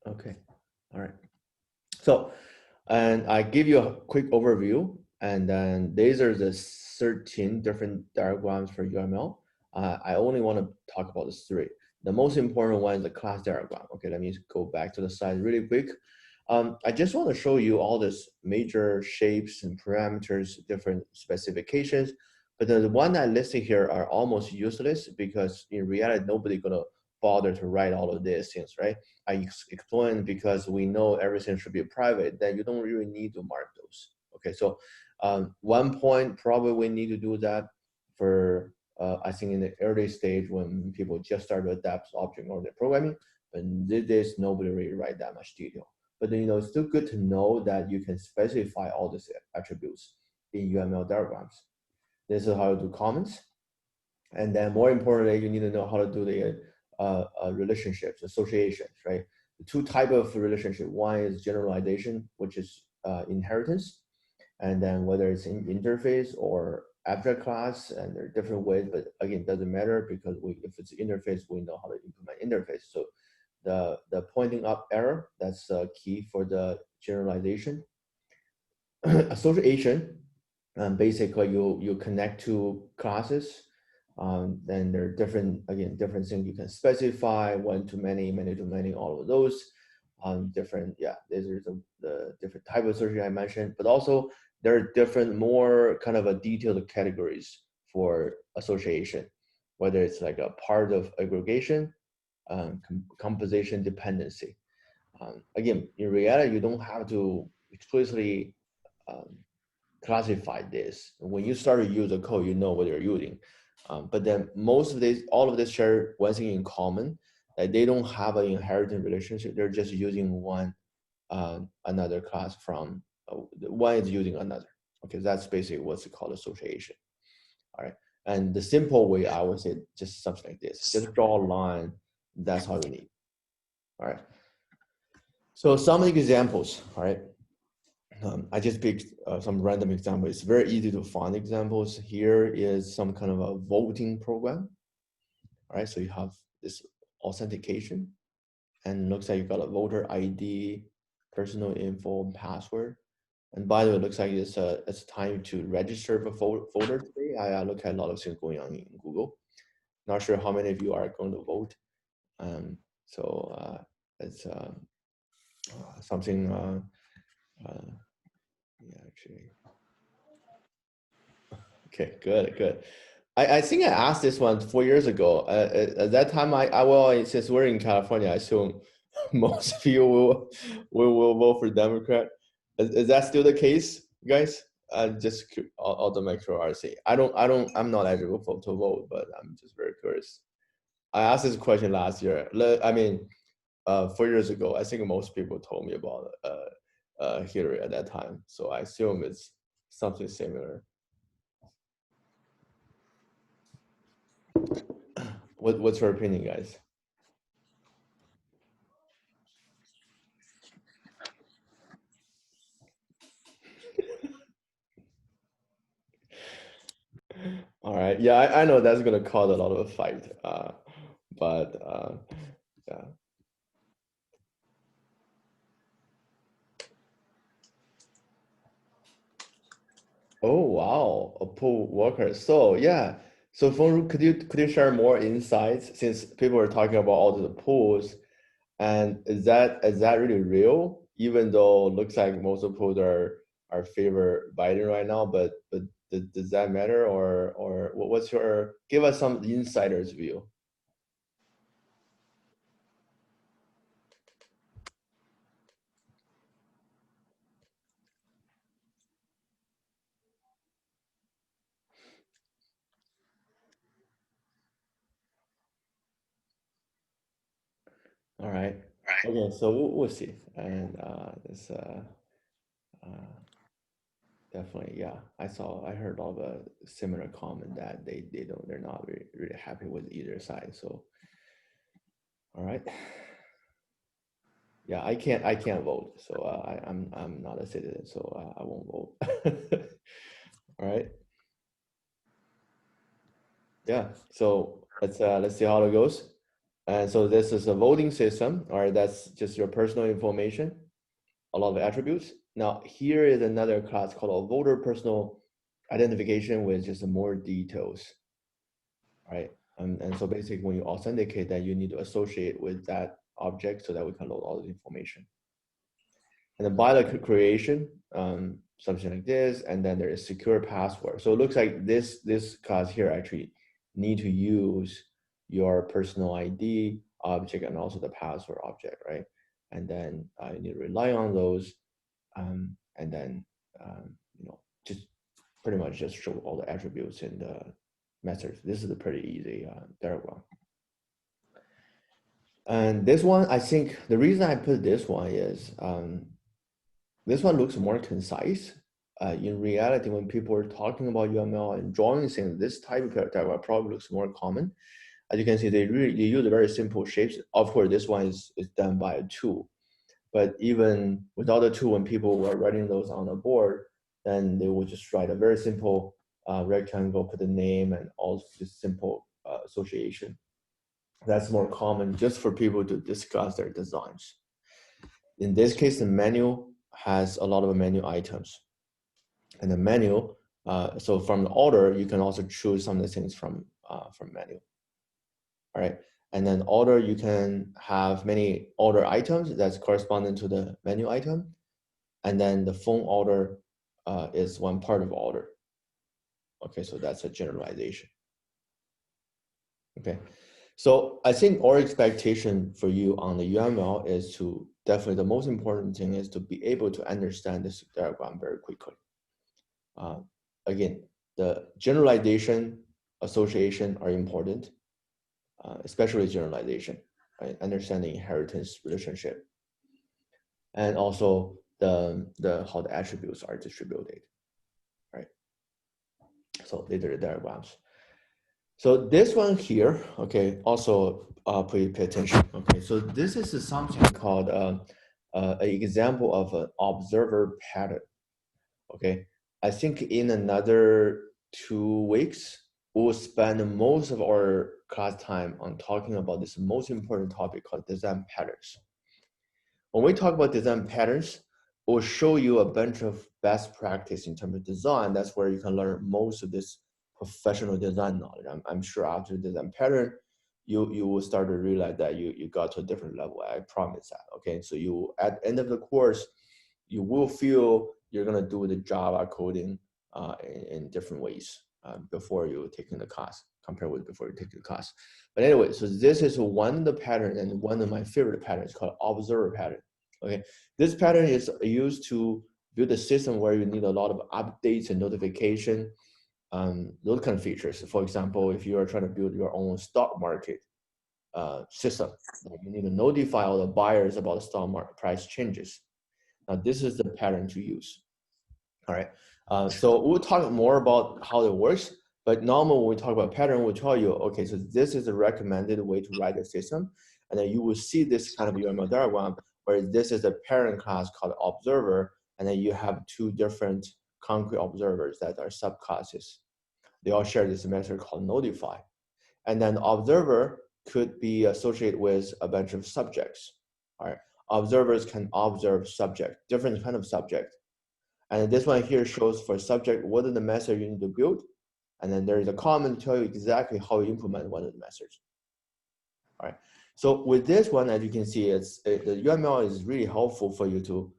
Okay, all right. So, and I give you a quick overview, and then these are the 13 different diagrams for UML. I only want to talk about the three. The most important one is the class diagram. Okay, let me go back to the slide really quick. I just want to show you all these major shapes and parameters, different specifications. But the one I listed here are almost useless because in reality, nobody gonna bother to write all of these things, right? I explained because we know everything should be private, then you don't really need to mark those. Okay, so one point probably we need to do that for I think in the early stage when people just start to adapt object-oriented programming, but these days nobody really write that much detail. But you know, it's still good to know that you can specify all these attributes in UML diagrams. This is how to do comments. And then more importantly, you need to know how to do the relationships, associations, right? The two type of relationship. One is generalization, which is inheritance. And then whether it's in interface or abstract class, and there are different ways, but again, it doesn't matter because if it's interface, we know how to implement interface. So the pointing up arrow, that's key for the generalization. Association, basically you connect two classes. Then there are different things you can specify, one to many, many to many, all of those. Different, yeah, these are the different type of association I mentioned, but also there are different more kind of a detailed categories for association, whether it's like a part of aggregation, composition, dependency. Again, in reality, you don't have to explicitly um, classify this. When you start to use the code, you know what you're using. But then most of this, all of this share one thing in common, that they don't have an inheritance relationship. They're just using one another class from one is using another. Okay, that's basically what's called association. All right, and the simple way I would say just something like this: just draw a line. That's all you need. All right. So some examples. All right. I just picked some random example. It's very easy to find examples. Here is some kind of a voting program. All right, so you have this authentication, and looks like you got a voter ID, personal info, password. And by the way, it looks like it's time to register for voter today. I look at a lot of things going on in Google. Not sure how many of you are going to vote. So it's something. Yeah, actually. Okay, good, good. I think I asked this one 4 years ago. At that time, well, since we're in California, I assume most of you will vote for Democrat. Is that still the case, guys? Just to make sure I say I'm not eligible to vote, but I'm just very curious. I asked this question last year. I mean, 4 years ago. I think most people told me about Hillary at that time, so I assume it's something similar. What's your opinion, guys? All right. Yeah, I know that's gonna cause a lot of fight. But yeah. Oh wow, a pool worker. So yeah. So Feng, could you share more insights since people are talking about all the pools, and is that really real? Even though it looks like most of the pools are favor Biden right now, but does that matter or what's your give us some insider's view? All right. Okay, so we'll see. And this uh, definitely, yeah. I heard all the similar comment that they're not really happy with either side. So, all right. Yeah, I can't vote. So I'm not a citizen. So I won't vote. All right. Yeah. So let's see how it goes. And so this is a voting system, all right, that's just your personal information, a lot of attributes. Now, here is another class called a voter personal identification with just more details, right? And so basically when you authenticate that, you need to associate with that object so that we can load all the information. And then by the creation, something like this, and then there is secure password. So it looks like this class here actually need to use your personal ID object and also the password object, right? And then you need to rely on those, and then you know, just pretty much just show all the attributes in the methods. This is a pretty easy diagram. And this one, I think the reason I put this one is this one looks more concise. In reality, when people are talking about UML and drawing things, this type of diagram probably looks more common. As you can see, they use very simple shapes. Of course, this one is done by a tool. But even without a tool, when people were writing those on the board, then they would just write a very simple rectangle, put the name and all just simple association. That's more common just for people to discuss their designs. In this case, the menu has a lot of menu items. And the menu, so from the order, you can also choose some of the things from menu. All right. And then order, you can have many order items that's corresponding to the menu item. And then the phone order is one part of order. Okay, so that's a generalization. Okay, so I think our expectation for you on the UML is to definitely the most important thing is to be able to understand this diagram very quickly. Again, the generalization, association are important, especially generalization, right? Understanding inheritance relationship, and also the how the attributes are distributed, right? So these are the diagrams. So this one here, okay, also pay attention. Okay, so this is something called an example of an observer pattern. Okay, I think in another 2 weeks, we'll spend most of our class time on talking about this most important topic called design patterns. When we talk about design patterns, we'll show you a bunch of best practice in terms of design. That's where you can learn most of this professional design knowledge. I'm sure after design pattern, you will start to realize that you got to a different level. I promise that. Okay, so you at the end of the course, you will feel you're gonna do the Java coding in different ways before you taking the class, compared with before you take the class. But anyway, so this is one of the patterns and one of my favorite patterns called observer pattern. Okay, this pattern is used to build a system where you need a lot of updates and notification, those kind of features. For example, if you are trying to build your own stock market system, you need to notify all the buyers about the stock market price changes. Now, this is the pattern to use. All right. So we'll talk more about how it works. But normally when we talk about pattern, we'll tell you, okay, so this is a recommended way to write a system. And then you will see this kind of UML diagram where this is a parent class called observer. And then you have 2 different concrete observers that are subclasses. They all share this method called notify. And then observer could be associated with a bunch of subjects. All right. Observers can observe subject, different kind of subject. And this one here shows for subject, what are the method you need to build? And then there is a comment to tell you exactly how you implement one of the methods. All right. So with this one, as you can see, the UML is really helpful for you to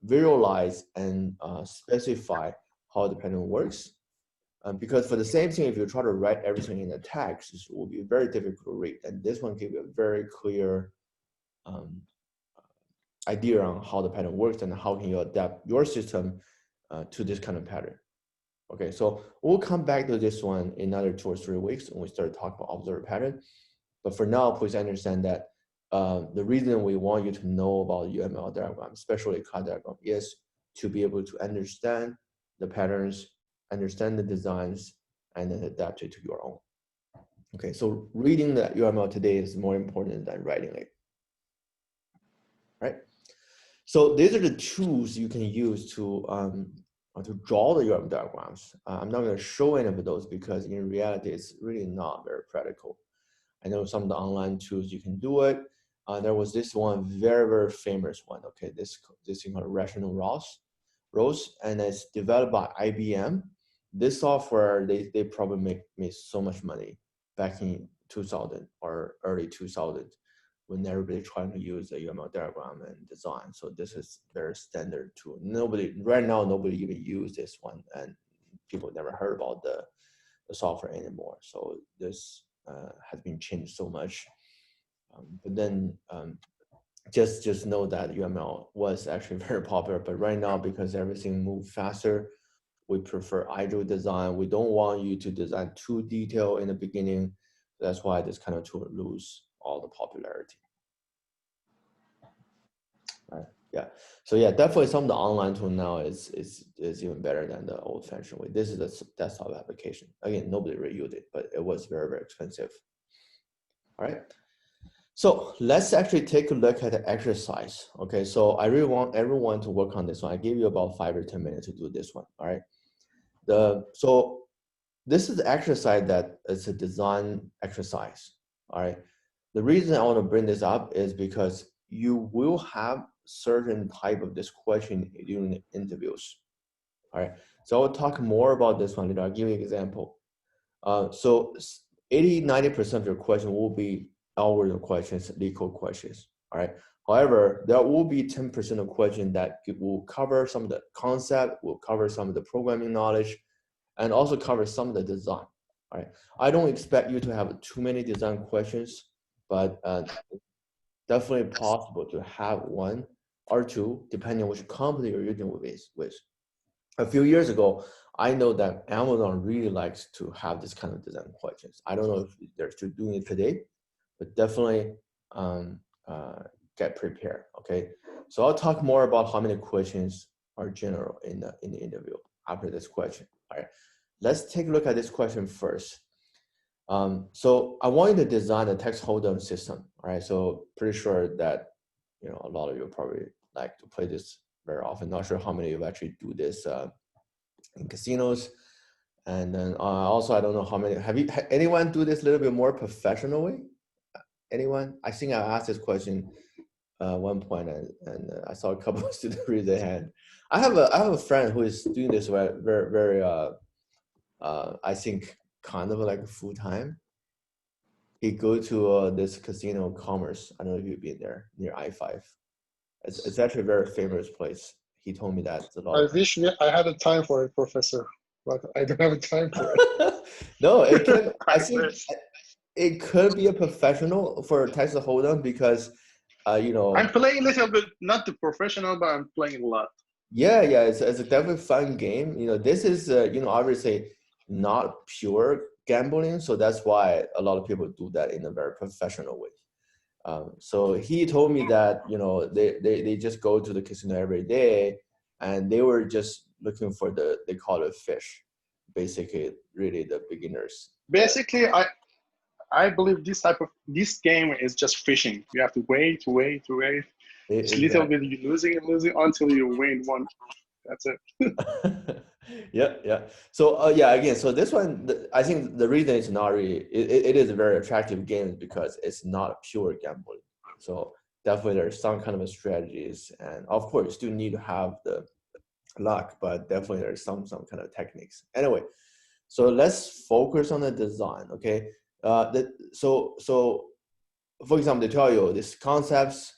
visualize and specify how the pattern works. Because for the same thing, if you try to write everything in the text, it will be very difficult to read. And this one gives you a very clear idea on how the pattern works and how can you adapt your system to this kind of pattern. Okay, so we'll come back to this one in another 2 or 3 weeks when we start talking about observer pattern. But for now, please understand that the reason we want you to know about UML diagram, especially class diagram, is to be able to understand the patterns, understand the designs, and then adapt it to your own. Okay, so reading the UML today is more important than writing it. Right? So these are the tools you can use to draw the UML diagrams. I'm not going to show any of those because in reality, it's really not very practical. I know some of the online tools you can do it. There was this one very, very famous one. Okay, this thing called Rational Rose, and it's developed by IBM. This software, they probably made so much money back in 2000 or early 2000 when everybody trying to use a UML diagram and design. So this is their standard tool. Right now, nobody even use this one, and people never heard about the software anymore. So this has been changed so much. But then just know that UML was actually very popular. But right now, because everything moved faster, we prefer agile design. We don't want you to design too detailed in the beginning. That's why this kind of tool lose all the popularity. Right. Yeah. So yeah, definitely some of the online tool now is even better than the old-fashioned way. This is a desktop application. Again, nobody really used it, but it was very, very expensive. All right. So let's actually take a look at the exercise. Okay. So I really want everyone to work on this one. I give you about 5 or 10 minutes to do this one. All right. So this is the exercise that is a design exercise. All right. The reason I want to bring this up is because you will have certain type of this question during the interviews. All right. So I'll talk more about this one later. I'll give you an example. So 80–90% of your question will be algorithm questions, legal questions. All right. However, there will be 10% of questions that will cover some of the concept, will cover some of the programming knowledge, and also cover some of the design. All right. I don't expect you to have too many design questions, but definitely possible to have 1 or 2, depending on which company you're using with. A few years ago, I know that Amazon really likes to have this kind of design questions. I don't know if they're still doing it today, but definitely get prepared. Okay, so I'll talk more about how many questions are general in the interview after this question. All right, let's take a look at this question first. So I want you to design a text hold'em system. All right, so pretty sure that a lot of you probably like to play this very often. Not sure how many of you actually do this in casinos. And then also, I don't know how many, anyone do this a little bit more professionally? Anyone? I think I asked this question one point, and I saw a couple of students raise their hand. I have a friend who is doing this very I think kind of like full time. He go to this casino Commerce. I don't know if you've been there near I-5. It's actually a very famous place. He told me that it's a lot. I wish I had a time for it, Professor, but I don't have a time for it. No, it can. I think it could be a professional for Texas Hold'em because, I'm playing a little bit, not the professional, but I'm playing a lot. Yeah, it's a definitely fun game. This is obviously not pure gambling, so that's why a lot of people do that in a very professional way. So he told me that they just go to the casino every day, and they were just looking for they call it fish, basically really the beginners. Basically, I believe this game is just fishing. You have to wait. It's a little bit losing until you win one. That's it. Yeah. So again, so this one, I think the reason it's not really, it is a very attractive game because it's not pure gambling. So definitely there's some kind of strategies, and of course you still need to have the luck, but definitely there's some kind of techniques. Anyway, so let's focus on the design. Okay, so for example, they tell you these concepts.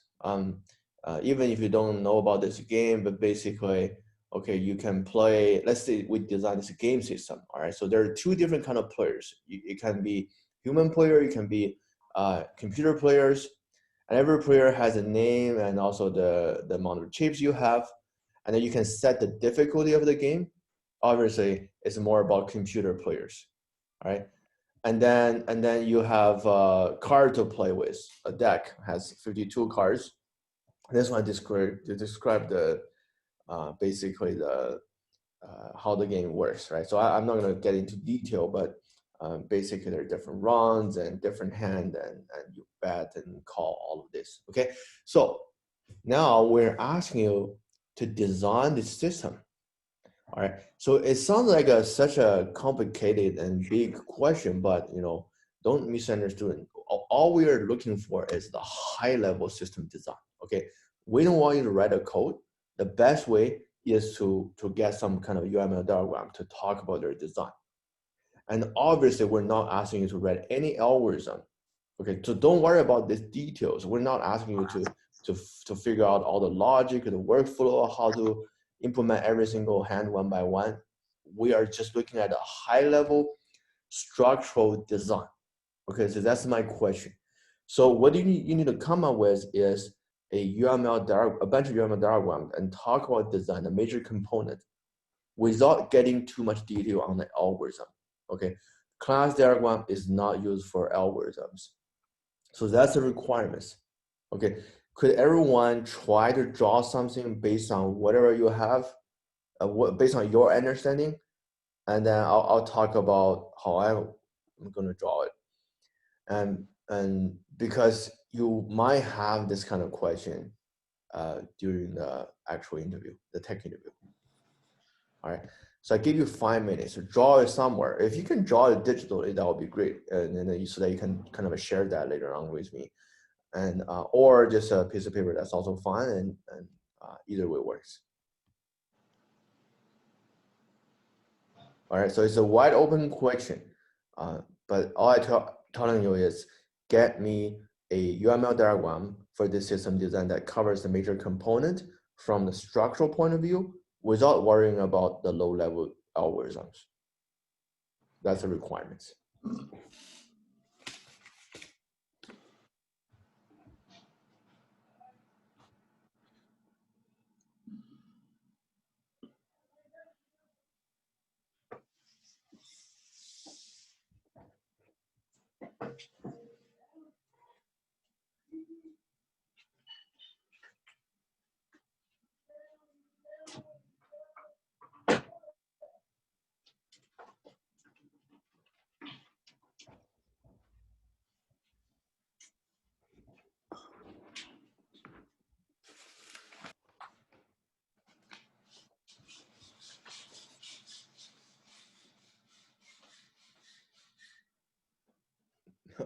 Even if you don't know about this game, but basically, okay, you can play. Let's say we design this game system. All right, so there are 2 different kind of players. It can be human player, it can be computer players, and every player has a name and also the amount of chips you have, and then you can set the difficulty of the game. Obviously, it's more about computer players. All right. And then you have a card to play with. A deck has 52 cards. This one describe the basically the how the game works, right? So I'm not going to get into detail, but basically there are different rounds and different hand, and you bet and call all of this. Okay, so now we're asking you to design the system. All right, so it sounds like such a complicated and big question, but don't misunderstand. all we are looking for is the high level system design. Okay, we don't want you to write a code. The best way is to get some kind of UML diagram to talk about their design. And obviously, we're not asking you to write any algorithm. Okay, so don't worry about these details. We're not asking you to figure out all the logic, the workflow, how to implement every single hand one by one. We are just looking at a high level structural design. Okay, so that's my question. So what you need to come up with is a bunch of UML diagrams and talk about design, the major component, without getting too much detail on the algorithm. Okay, class diagram is not used for algorithms. So that's the requirements. Okay, could everyone try to draw something based on whatever you have, based on your understanding? And then I'll talk about how I'm going to draw it. And because you might have this kind of question during the actual interview, the tech interview. All right. So I give you 5 minutes to draw it somewhere. If you can draw it digitally, that would be great. And then so that you can kind of share that later on with me. And or just a piece of paper, that's also fine. And either way works. All right. So it's a wide open question. But all telling you is get me a UML diagram for this system design that covers the major component from the structural point of view without worrying about the low-level algorithms. That's a requirement.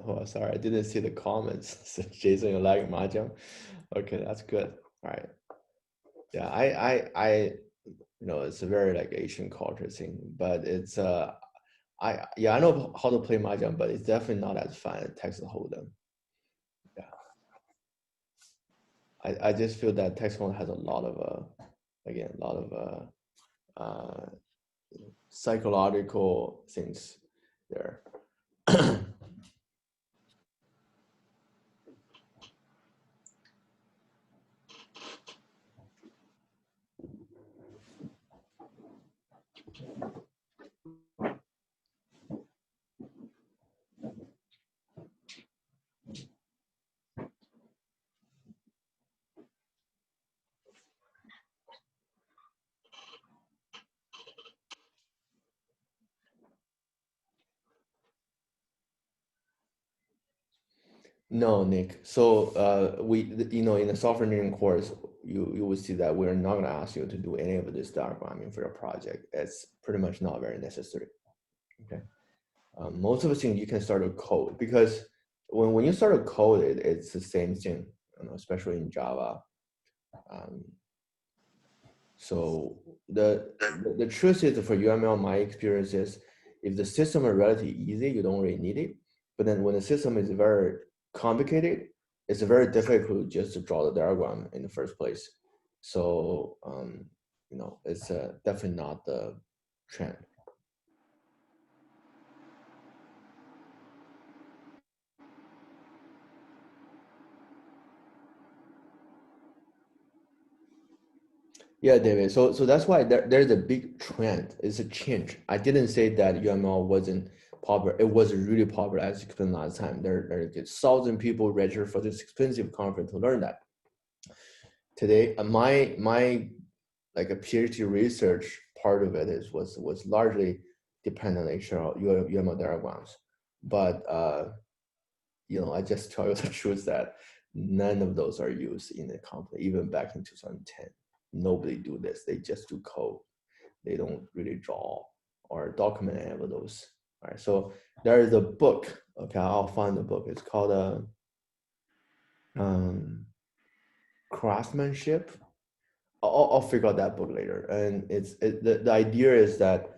Oh, sorry, I didn't see the comments. So Jason, you like Mahjong? Okay, that's good. All right. Yeah, I it's a very like Asian culture thing, but it's I know how to play Mahjong, but it's definitely not as fun as Texas Hold'em. Yeah, I just feel that Texas Hold'em has a lot of psychological things there. No, Nick. So in the software engineering course, you will see that we're not going to ask you to do any of this diagramming for your project. It's pretty much not very necessary. Okay. Most of the things you can start to code, because when you start to code it's the same thing, especially in Java. So the truth is, for UML, my experience is, if the system is relatively easy, you don't really need it. But then when the system is very complicated, it's very difficult just to draw the diagram in the first place. So it's definitely not the trend. Yeah, David. So that's why there's a big trend. It's a change. I didn't say that UML wasn't popular. It was really popular, as explained last time. There are 1,000 people register for this expensive conference to learn that. Today, my like a PhD research part of it was largely dependent on UML diagrams. But I just tell you the truth that none of those are used in the company, even back in 2010. Nobody do this. They just do code. They don't really draw or document any of those. All right, so there is a book. Okay, I'll find the book. It's called Craftsmanship. I'll figure out that book later. And the idea is that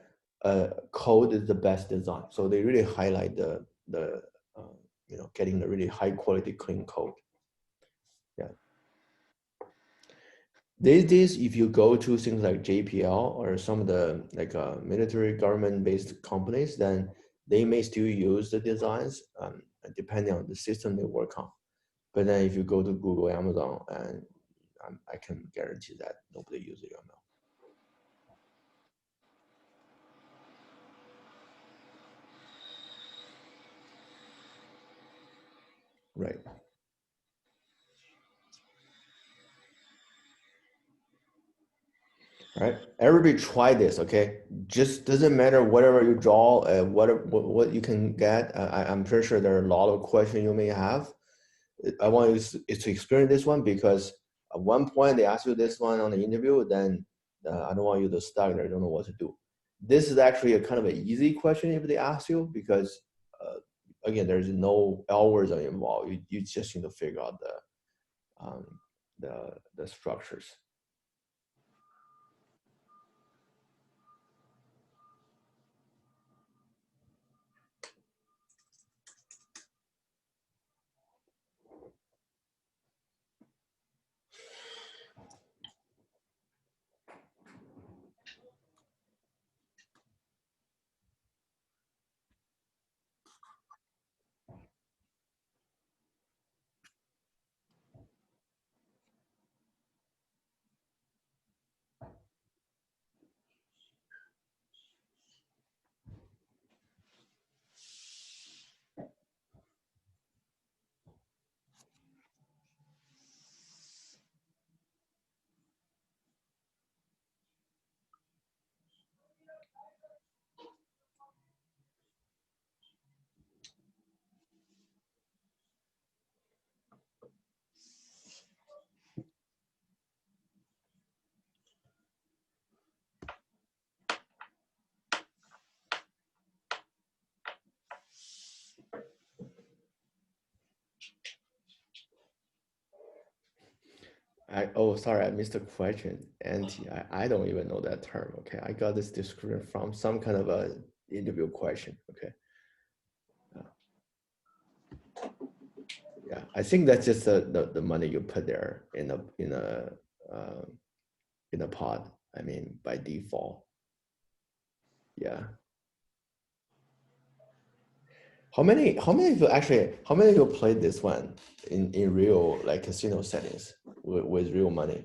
code is the best design. So they really highlight the getting the really high quality clean code. Yeah. These days, if you go to things like JPL or some of the like military government based companies, then they may still use the designs depending on the system they work on. But then if you go to Google, Amazon, and I can guarantee that nobody uses UML. Right. All right. Everybody try this, okay? Just doesn't matter whatever you draw, what you can get. I'm pretty sure there are a lot of questions you may have. I want you to experience this one because at one point they ask you this one on the interview, then I don't want you to stuck there, don't know what to do. This is actually a kind of an easy question if they ask you because again, there's no algorithm involved. You just need to figure out um, the structures. Sorry, I missed a question. Anti, I don't even know that term. Okay, I got this description from some kind of a interview question. Okay, yeah, I think that's just the money you put there in a pod. I mean, by default. Yeah. How many of you actually? How many of you played this one in real like casino settings with real money?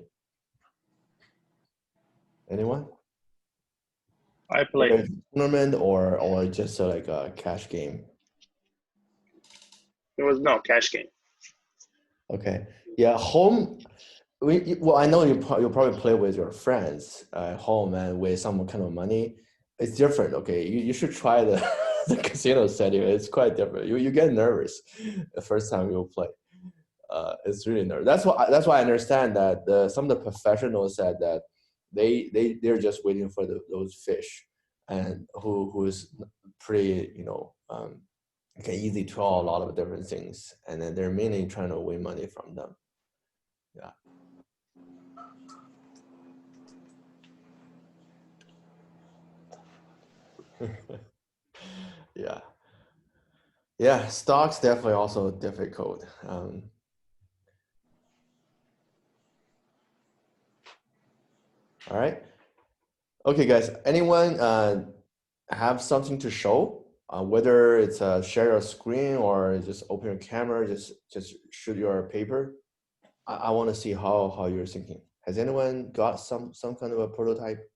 Anyone? I Whether played. it's tournament or just like a cash game. There was no cash game. Okay. Yeah, home. Well, I know you probably play with your friends at home and with some kind of money. It's different. Okay, you should try the the casino setting. It's quite different. You get nervous the first time you play. It's really nervous. That's why I understand that some of the professionals said that they're just waiting for those fish and who's pretty can easily draw a lot of different things, and then they're mainly trying to win money from them. Yeah. Yeah. Yeah. Stocks definitely also difficult. All right. Okay, guys. Anyone have something to show? Whether it's share your screen or just open your camera, just shoot your paper. I want to see how you're thinking. Has anyone got some kind of a prototype?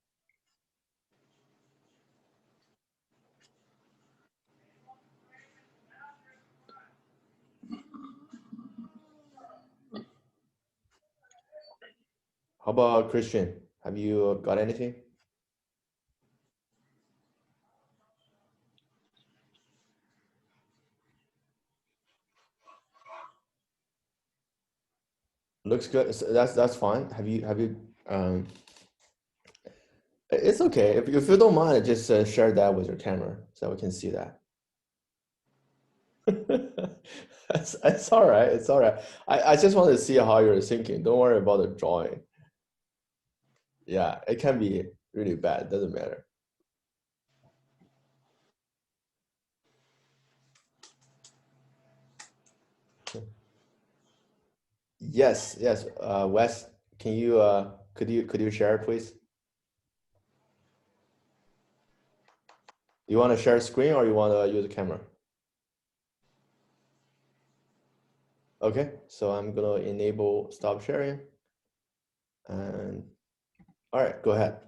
How about Christian? Have you got anything? Looks good. So that's fine. Have you It's okay. If you don't mind, just share that with your camera so we can see that. It's all right. It's all right. I just want to see how you're thinking. Don't worry about the drawing. Yeah, it can be really bad. Doesn't matter. Yes, yes. Wes, can you could you share, please? You want to share screen or you want to use a camera? Okay, so I'm gonna enable stop sharing. And all right, go ahead.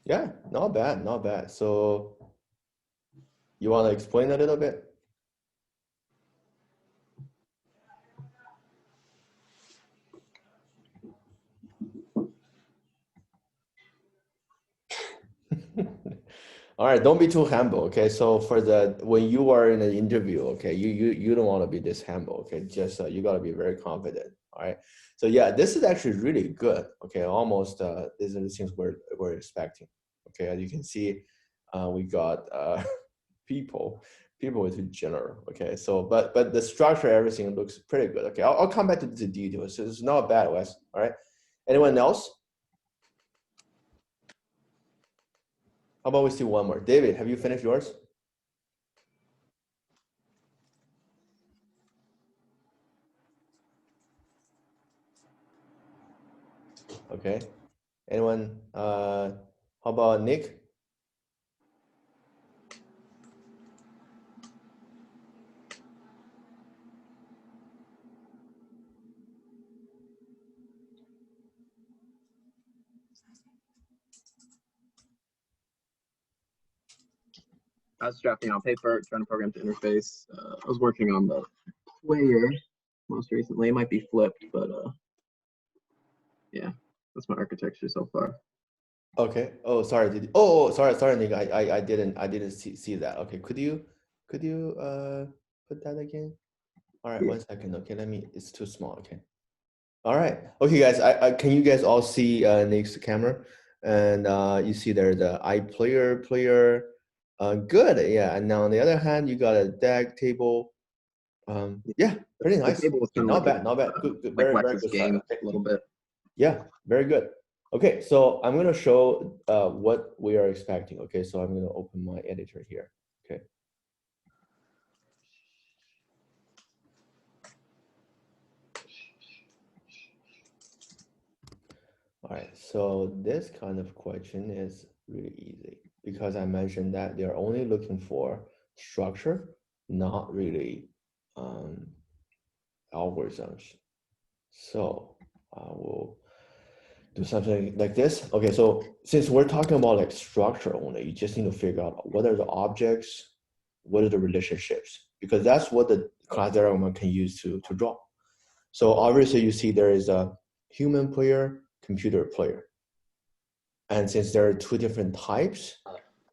Yeah, not bad, not bad. So you want to explain a little bit? All right, don't be too humble, okay? So for the when you are in an interview, okay, you don't want to be this humble, okay? Just you got to be very confident, all right? So yeah, this is actually really good, okay? Almost these are the things we're expecting, okay? As you can see, we got people is general, okay? So but the structure, everything looks pretty good, okay? I'll come back to the details. So it's not bad, Wes, all right? Anyone else? How about we see one more? David, have you finished yours? Okay. Anyone? How about Nick? I was drafting on paper, trying to program the interface. I was working on the player most recently. It might be flipped, but yeah, that's my architecture so far. Okay. Oh, sorry. Sorry, Nick. I didn't see that. Okay. Could you put that again? All right. Yeah. 1 second. Okay. It's too small. Okay. All right. Okay, guys. I can you guys all see Nick's camera? And you see there the player. Good. Yeah. And now on the other hand, you got a deck table. Yeah, pretty The nice. table was kind of Not like bad. Not bad. Good. like Very Wes's good start. game Okay. a little bit. Yeah, very good. Okay, so I'm gonna show what we are expecting. Okay, so I'm gonna open my editor here. Okay. All right, so this kind of question is really easy because I mentioned that they're only looking for structure, not really algorithms. So I will do something like this. Okay, so since we're talking about like structure only, you just need to figure out what are the objects, what are the relationships, because that's what the class diagram can use to draw. So obviously you see there is a human player, computer player. And since there are two different types,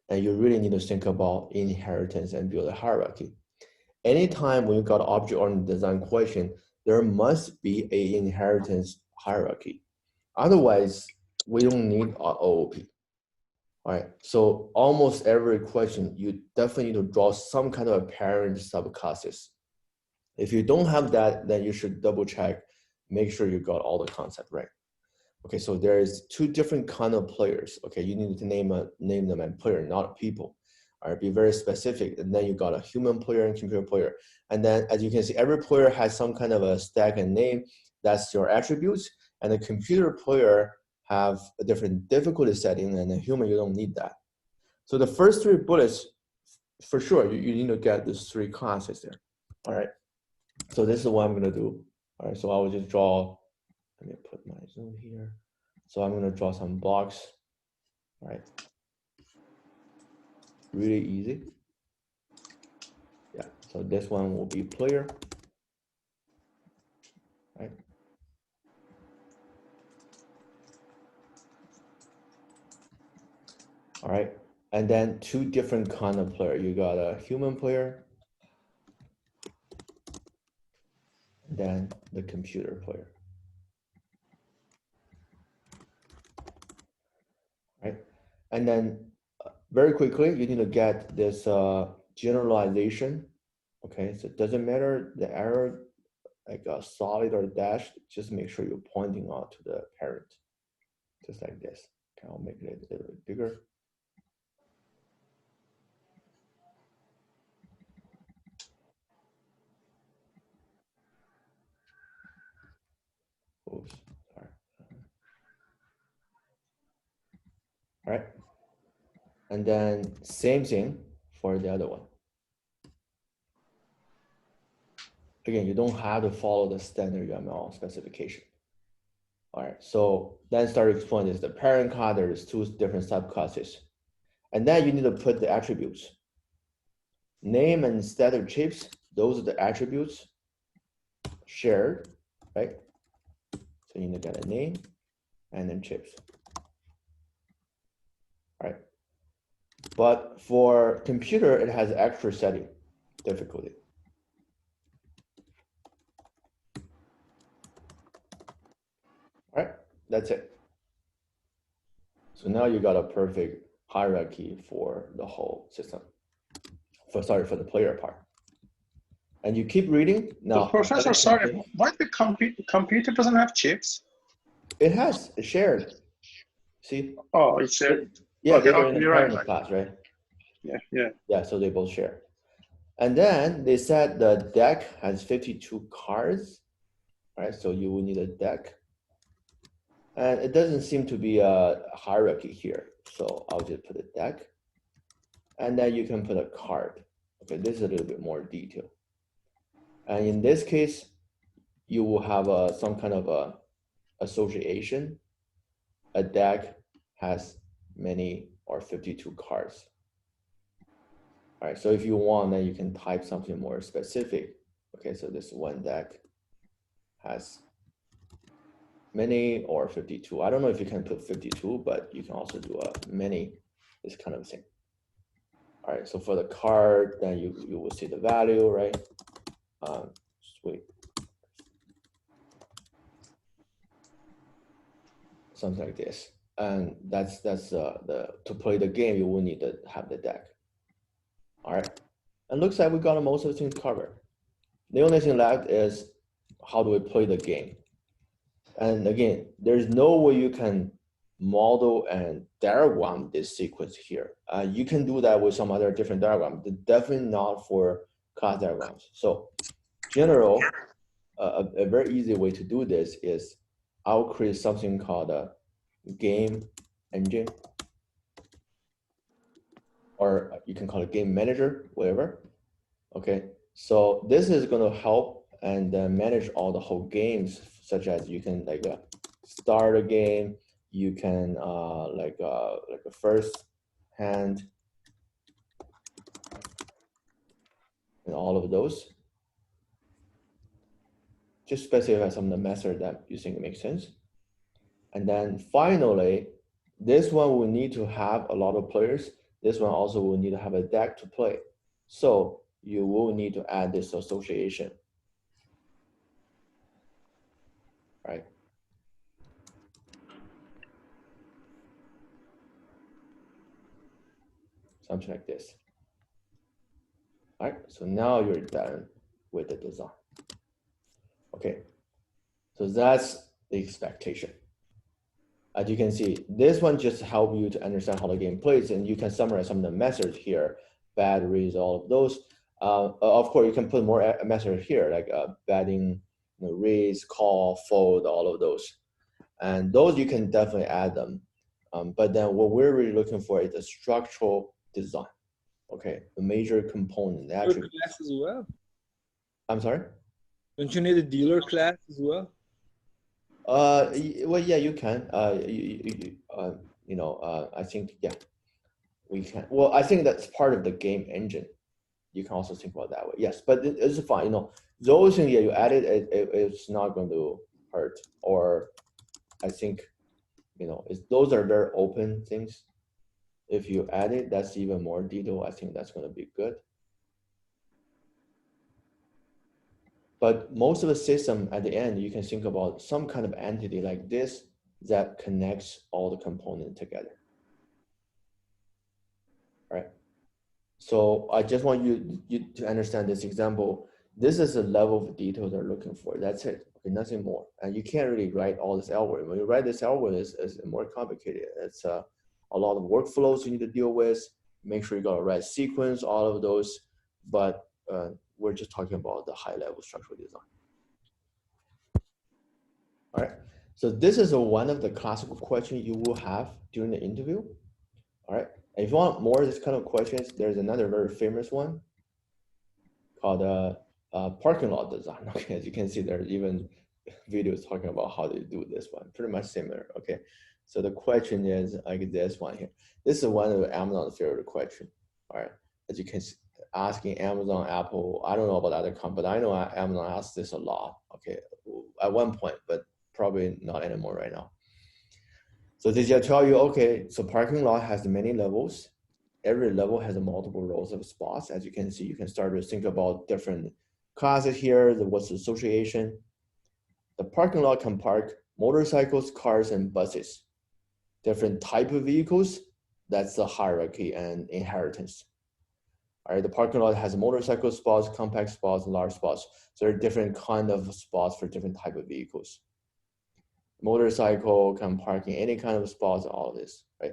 and you really need to think about inheritance and build a hierarchy. Anytime when you got object-oriented design question, there must be a inheritance hierarchy. Otherwise, we don't need OOP. All right. So almost every question, you definitely need to draw some kind of apparent subclasses. If you don't have that, then you should double check, make sure you got all the concept right. Okay, so there is two different kind of players. Okay, you need to name them as player, not people. All right, be very specific. And then you got a human player and computer player. And then as you can see, every player has some kind of a stack and name. That's your attributes. And the computer player have a different difficulty setting, and the human, you don't need that. So the first three bullets, for sure, you need to get these three classes there. All right, so this is what I'm gonna do. All right, so I will just draw, let me put my zoom here. So I'm gonna draw some blocks, right? Really easy. Yeah, so this one will be player, right? All right, and then two different kind of player. You got a human player then the computer player. Right? And then very quickly, you need to get this generalization. Okay, so it doesn't matter the error, like a solid or dash, just make sure you're pointing out to the parent, just like this. Okay, I'll make it a little bit bigger. Oops, sorry. All right, and then same thing for the other one. Again, you don't have to follow the standard UML specification. All right, so then start explaining this. The parent class, there's two different subclasses. And then you need to put the attributes. Name and status chips, those are the attributes shared, right? So you need to get a name and then chips. All right. But for computer, it has extra setting difficulty. All right, that's it. So now you got a perfect hierarchy for the whole system. For the player part. And you keep reading. Now, so Professor, sorry, why the computer doesn't have chips? It has shared. See? Oh, it's shared. Yeah, okay, they're in the you're parent right. class, right? Yeah, so they both share. And then they said the deck has 52 cards, right? So you will need a deck. And it doesn't seem to be a hierarchy here. So I'll just put a deck. And then you can put a card. Okay, this is a little bit more detail. And in this case, you will have some kind of a association. A deck has many or 52 cards. All right, so if you want, then you can type something more specific. Okay, so this one deck has many or 52. I don't know if you can put 52, but you can also do a many, this kind of thing. All right, so for the card, then you will see the value, right? Sweet. Something like this. And that's to play the game, you will need to have the deck. All right, and looks like we got most of the things covered. The only thing left is how do we play the game? And again, there's no way you can model and diagram this sequence here. You can do that with some other different diagram, but definitely not for class diagrams. So general, a very easy way to do this is I'll create something called a game engine, or you can call it game manager, whatever. Okay, so this is going to help and manage all the whole games, such as you can like start a game, you can like a first hand, and all of those. Just specify some of the method that you think makes sense. And then finally, this one will need to have a lot of players. This one also will need to have a deck to play. So you will need to add this association. Right? Something like this. All right, so now you're done with the design. Okay, so that's the expectation. As you can see, this one just helps you to understand how the game plays, and you can summarize some of the methods here, batteries, all of those. Of course, you can put more methods here, like batting, raise, call, fold, all of those. And those you can definitely add them. But then what we're really looking for is a structural design. Okay, the major component. Dealer class as well? I'm sorry? Don't you need a dealer class as well? Well, yeah, you can. I think, yeah, we can. Well, I think that's part of the game engine. You can also think about it that way. Yes, but it's fine. Those things, yeah, you added, it's not going to hurt. Or I think, those are very open things. If you add it, that's even more detail. I think that's going to be good. But most of the system at the end, you can think about some kind of entity like this that connects all the components together. Right? So I just want you to understand this example. This is the level of detail they're looking for. That's it. Okay, nothing more. And you can't really write all this algorithm. When you write this algorithm, it's more complicated. It's a lot of workflows you need to deal with. Make sure you got the right sequence, all of those. But we're just talking about the high level structural design. All right. So this is one of the classical questions you will have during the interview. All right. And if you want more of this kind of questions, there's another very famous one called parking lot design. Okay, as you can see, there's even videos talking about how they do this one. Pretty much similar. Okay. So the question is like this one here. This is one of the Amazon's favorite question. All right. As you can see, asking Amazon, Apple, I don't know about other companies, but I know Amazon asks this a lot. Okay. At one point, but probably not anymore right now. So this will tell you, okay, so parking lot has many levels. Every level has multiple rows of spots. As you can see, you can start to think about different classes here. What's the association? The parking lot can park motorcycles, cars, and buses. Different type of vehicles, that's the hierarchy and inheritance. All right, the parking lot has motorcycle spots, compact spots, and large spots. So there are different kind of spots for different type of vehicles. Motorcycle can park in any kind of spots, all of this, right?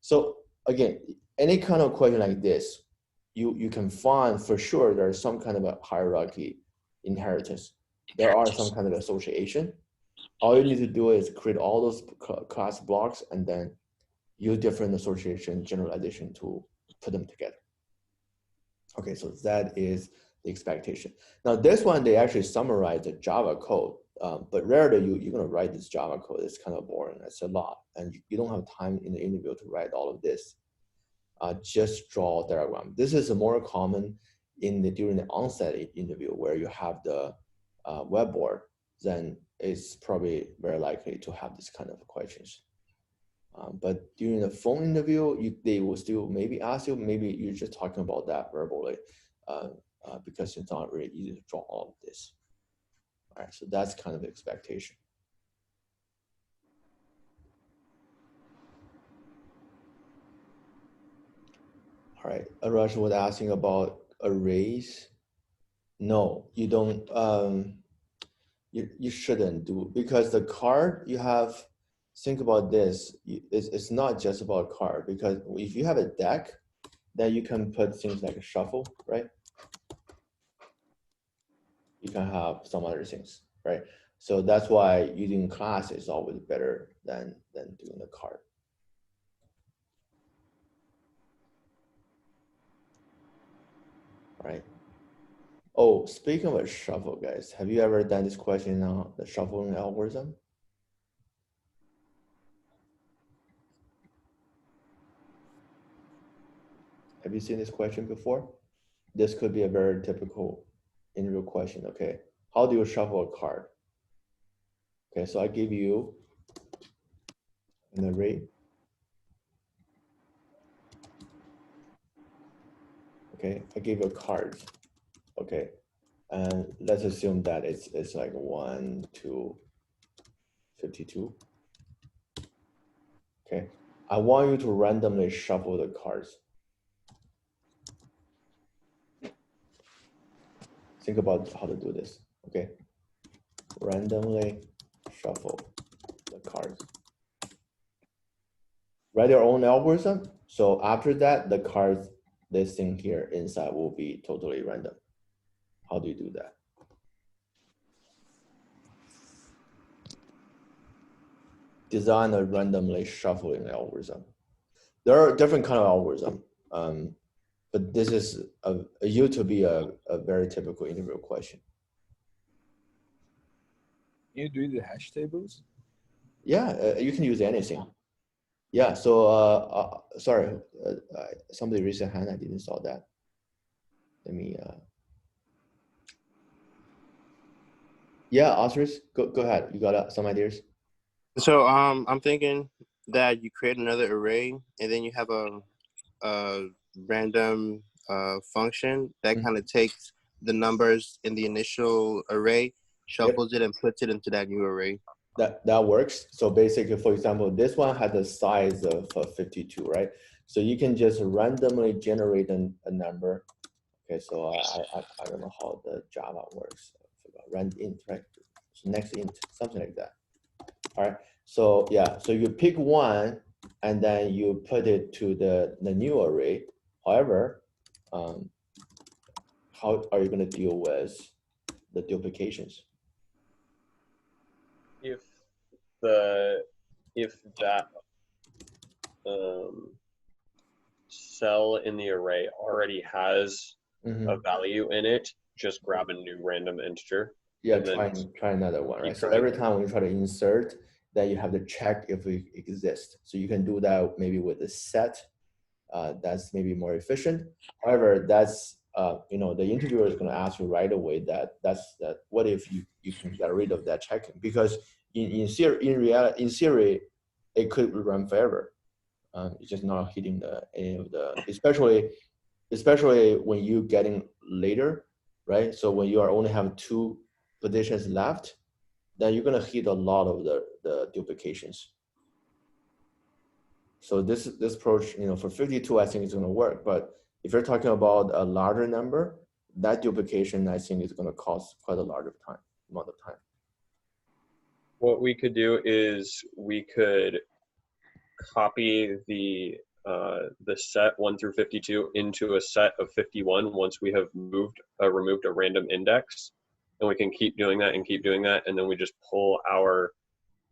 So again, any kind of question like this, you can find for sure there's some kind of a hierarchy inheritance. There are some kind of association. All you need to do is create all those class blocks and then use different association generalization to put them together. Okay, so that is the expectation. Now this one, they actually summarize the Java code, but rarely you're gonna write this Java code. It's kind of boring, it's a lot. And you don't have time in the interview to write all of this. Just draw a diagram. This is more common during the on-site interview where you have the whiteboard, then it's probably very likely to have this kind of questions. But during the phone interview, they will still maybe ask you, maybe you're just talking about that verbally because it's not really easy to draw all of this. All right, so that's kind of the expectation. All right, Arash was asking about arrays. No, you don't, you shouldn't do, because the card you have, think about this, it's not just about card, because if you have a deck, then you can put things like a shuffle, right? You can have some other things, right? So that's why using class is always better than doing the card. Right. Oh, speaking of a shuffle, guys, have you ever done this question on the shuffling algorithm? Have you seen this question before? This could be a very typical interview question, okay? How do you shuffle a card? Okay, so I give you an array. Okay, I give you a card. Okay, and let's assume that it's like 1 to 52. Okay, I want you to randomly shuffle the cards. Think about how to do this, okay? Randomly shuffle the cards. Write your own algorithm. So after that, the cards, this thing here inside will be totally random. How do you do that? Design a randomly shuffling algorithm. There are different kind of algorithm, but this is used to be a very typical interview question. You do the hash tables? Yeah, you can use anything. Yeah, so sorry, somebody raised their hand, I didn't saw that. Let me, yeah, Osiris, go ahead, you got some ideas? So I'm thinking that you create another array and then you have a random function that kind of takes the numbers in the initial array, shuffles it and puts it into that new array. That works. So basically, for example, this one has a size of 52, right? So you can just randomly generate a number. Okay, so I don't know how the Java works. I forgot. Rand int, right? So next int, something like that. All right. So yeah, so you pick one and then you put it to the new array. However, how are you going to deal with the duplications? If that cell in the array already has a value in it, just grab a new random integer. Yeah, try another one, right? So every time when you try to insert, then you have to check if it exists. So you can do that maybe with a set. That's maybe more efficient. However, that's you know, the interviewer is going to ask you right away that what if you can get rid of that checking, because in theory it could run forever. It's just not hitting any of the, especially when you're getting later, right? So when you are only have 2 positions left, then you're going to hit a lot of the duplications. So this approach, you know, for 52, I think it's going to work. But if you're talking about a larger number, that duplication, I think, is going to cost quite a large amount of time. What we could do is we could copy the set 1 through 52 into a set of 51 once we have removed a random index, and we can keep doing that, and then we just pull our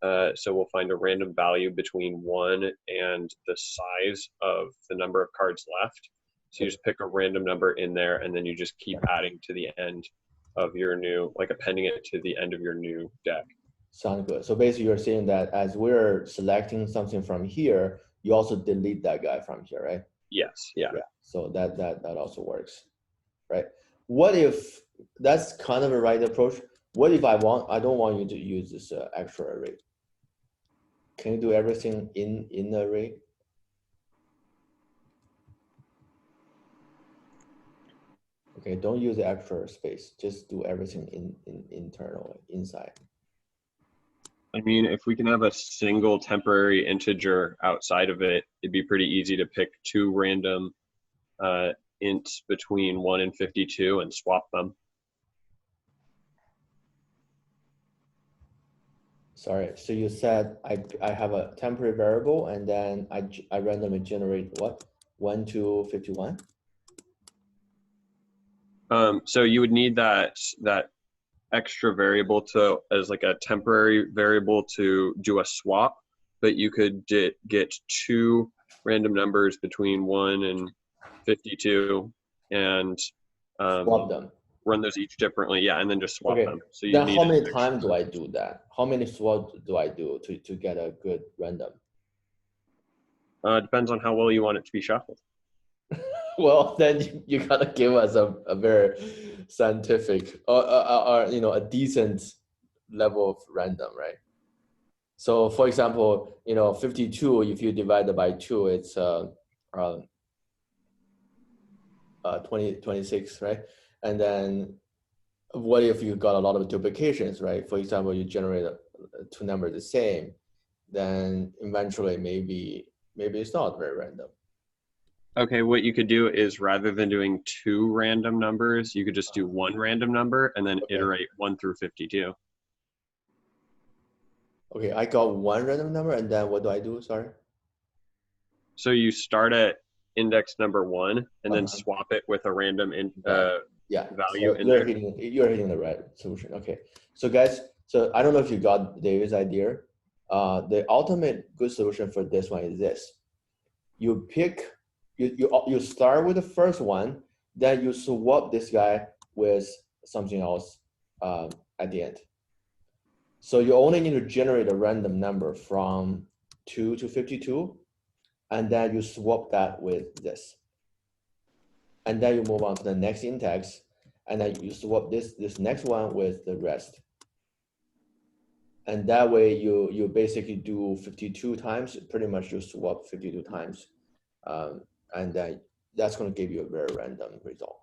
so we'll find a random value between 1 and the size of the number of cards left. So you just pick a random number in there, and then you just keep adding to the end of your new, like appending it to the end of your new deck. Sounds good. So basically you're saying that as we're selecting something from here, you also delete that guy from here, right? Yes, yeah. So that also works, right? What if, that's kind of a right approach. What if I don't want you to use this extra array? Can you do everything in the array? Okay, don't use the extra space. Just do everything internal, inside. I mean, if we can have a single temporary integer outside of it, it'd be pretty easy to pick 2 random ints between 1 and 52 and swap them. Sorry, so you said I have a temporary variable and then I randomly generate what? 1 to 51? So you would need that extra variable as like a temporary variable to do a swap, but you could get 2 random numbers between 1 and 52 and swap them. Run those each differently, yeah, and then just swap them. So you then how many times do I do that? How many swaps do I do to get a good random? Depends on how well you want it to be shuffled. Well, then you gotta give us a very scientific or you know, a decent level of random, right? So for example, you know, 52, if you divide it by 2, it's 26, right? And then what if you got a lot of duplications, right? For example, you generate 2 numbers the same, then eventually maybe it's not very random. Okay, what you could do is rather than doing 2 random numbers, you could just do 1 random number and then iterate 1 through 52. Okay, I got 1 random number and then what do I do? Sorry. So you start at index number 1 and then swap it with a random value in there. You're hitting the right solution. Okay, so guys, so I don't know if you got David's idea. The ultimate good solution for this one is this: you pick, you start with the first one, then you swap this guy with something else at the end. So you only need to generate a random number from 2 to 52, and then you swap that with this. And then you move on to the next index, and then you swap this next one with the rest. And that way you basically do 52 times, pretty much you swap 52 times. And then that's going to give you a very random result.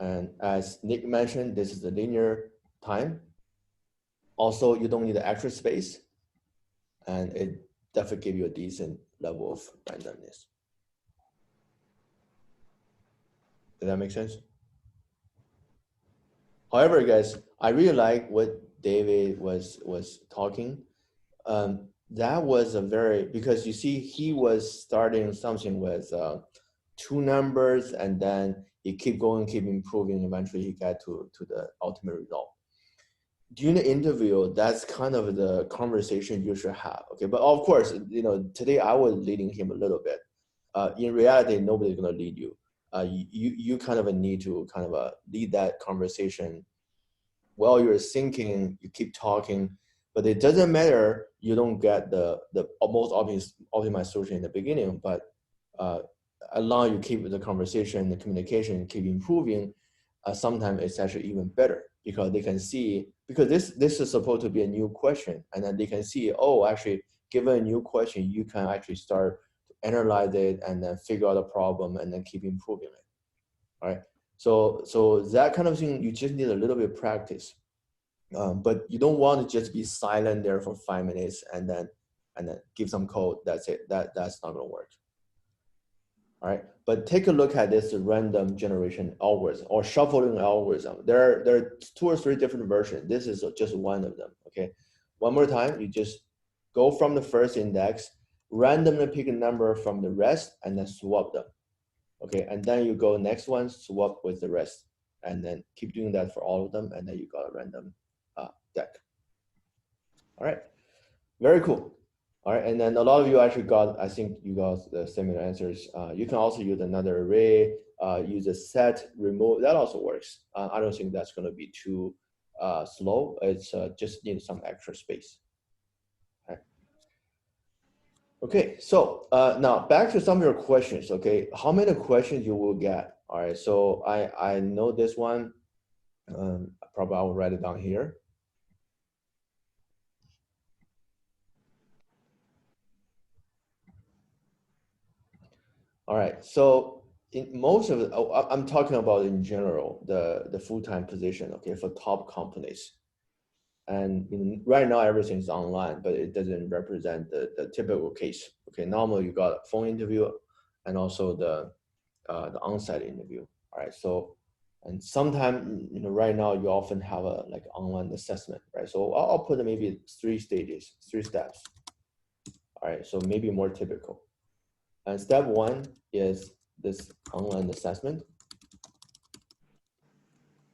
And as Nick mentioned, this is the linear time. Also, you don't need the extra space, and it definitely gives you a decent level of randomness. Does that make sense? However, guys, I really like what David was talking. That was a very, because you see, he was starting something with 2 numbers, and then he keep going, keep improving. Eventually, he got to the ultimate result. During the interview, that's kind of the conversation you should have. Okay, but of course, you know, today I was leading him a little bit. In reality, nobody's gonna lead you. You kind of need to kind of lead that conversation while you're thinking. You keep talking, but it doesn't matter. You don't get the most obvious optimized solution in the beginning, but as long as you keep the conversation, the communication, keep improving, sometimes it's actually even better, because they can see, because this is supposed to be a new question, and then they can see, oh, actually, given a new question, you can actually start to analyze it and then figure out the problem and then keep improving it. All right. So that kind of thing, you just need a little bit of practice, but you don't want to just be silent there for 5 minutes and then give some code. That's it. That's not going to work. All right, but take a look at this random generation algorithm or shuffling algorithm. There are 2 or 3 different versions. This is just one of them. Okay, one more time. You just go from the first index, randomly pick a number from the rest, and then swap them. Okay, and then you go next one, swap with the rest, and then keep doing that for all of them, and then you got a random deck. All right, very cool. All right, and then a lot of you actually got, I think you got the similar answers. You can also use another array, use a set, remove, that also works. I don't think that's gonna be too slow. It's just need some extra space. Okay, so now back to some of your questions, okay? How many questions you will get? All right, so I know this one, probably I will write it down here. All right, so in most of it, I'm talking about in general, the full-time position, okay, for top companies. And right now everything's online, but it doesn't represent the typical case. Okay, normally you got a phone interview and also the on-site interview. All right, so, and sometimes, you know, right now you often have a like online assessment, right? So I'll put maybe 3 stages, 3 steps. All right, so maybe more typical. And step 1 is this online assessment.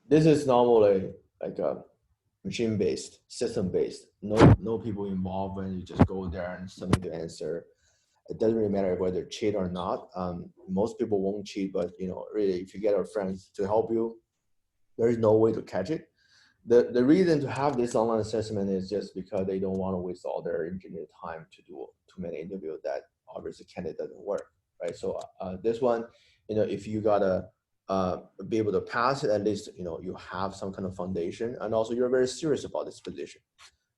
This is normally like a machine-based, system-based, no people involved, and you just go there and submit the answer. It doesn't really matter whether cheat or not. Most people won't cheat, but you know, really, if you get our friends to help you, there is no way to catch it. The reason to have this online assessment is just because they don't want to waste all their engineer time to do too many interviews that obviously candidate doesn't work, right? So this one, you know, if you gotta be able to pass it, at least you know you have some kind of foundation, and also you're very serious about this position.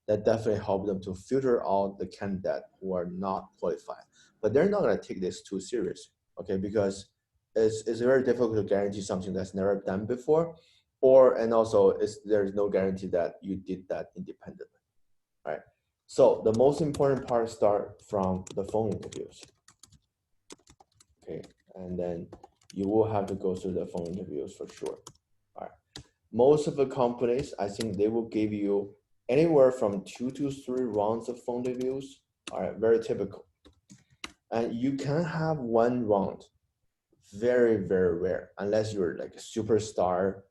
That definitely help them to filter out the candidate who are not qualified. But they're not going to take this too serious, okay? Because it's very difficult to guarantee something that's never done before, and also there's no guarantee that you did that independently, right? So the most important part start from the phone interviews, okay? And then you will have to go through the phone interviews for sure. All right. Most of the companies, I think they will give you anywhere from 2 to 3 rounds of phone interviews. All right, very typical. And you can have 1 round, very, very rare, unless you're like a superstar,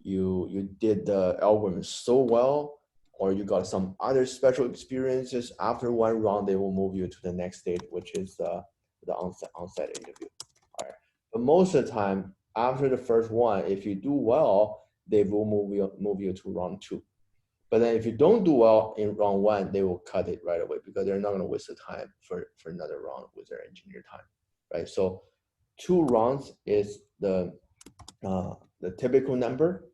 you did the algorithm so well, or you got some other special experiences. After 1 round, they will move you to the next stage, which is the on-site interview. All right, but most of the time, after the first one, if you do well, they will move you to round 2. But then if you don't do well in round 1, they will cut it right away, because they're not going to waste the time for another round with their engineer time, right? So 2 rounds is the typical number.